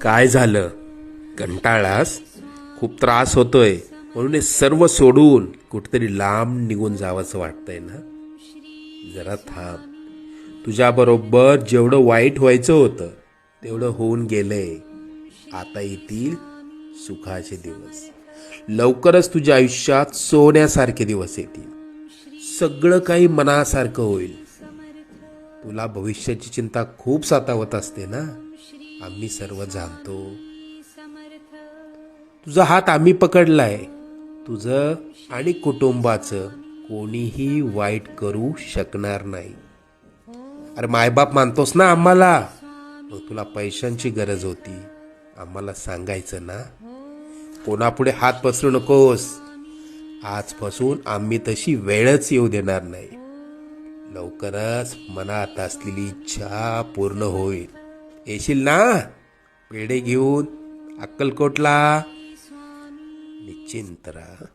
काय झालं? कंटाळलास? खूप त्रास होतोय म्हणून हे सर्व सोडून कुठेतरी लांब निघून जावंसं वाटतंय ना? जरा थांब. तुझ्याबरोबर जेवढं वाईट व्हायचं होतं तेवढं होऊन गेलंय. आता येतील सुखाचे दिवस. लवकरच तुझ्या आयुष्यात सोन्यासारखे दिवस येतील. सगळं काही मनासारखं होईल. तुला भविष्याची चिंता खूप सतावत असते ना? आम्ही सर्व जाणतो. तुझा हात आम्ही पकडलाय. तुझं आणि कुटुंबाचं कोणीही वाईट करू शकणार नाही. अरे मायबाप मानतोस ना आम्हाला? मग तुला पैशांची गरज होती, आम्हाला सांगायचं ना? कोणापुढे हात पसरू नकोस. आजपासून आम्ही तशी वेळच येऊ देणार नाही. लवकरच मनात असलेली इच्छा पूर्ण होईल. येशील ना पेढे घेऊन अक्कलकोटला? निश्चिंत राहा.